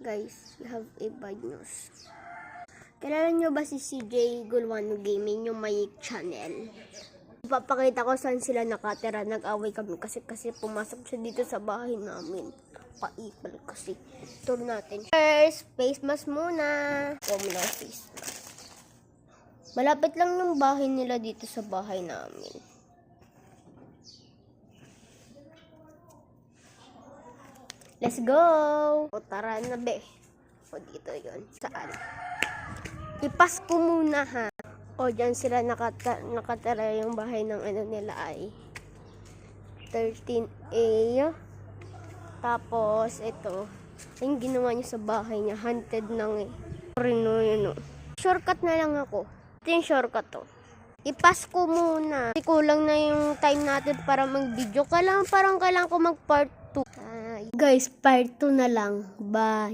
Guys, we have a bad news. Kilala nyo ba si CJ Gulwano Gaming, yung may channel? Ipapakita ko saan sila nakatira. Nag-away kami kasi pumasok siya dito sa bahay namin. Paipal kasi. Tour natin. First, face mask muna. Muna face mask. Malapit lang yung bahay nila dito sa bahay namin. Let's go! O tara na be. O dito yun. Saan? Ipas ko muna ha. O dyan sila nakatara yung bahay ng ano nila ay 13A. Tapos ito. Yung ginawa niya sa bahay niya. Haunted nang eh. Rino yun o. Shortcut na lang ako. Ito yung shortcut to. Ipas ko muna. Kulang na yung time natin para mag-video. Kailangan ko mag part 2. Guys, part 2 na lang. Bye.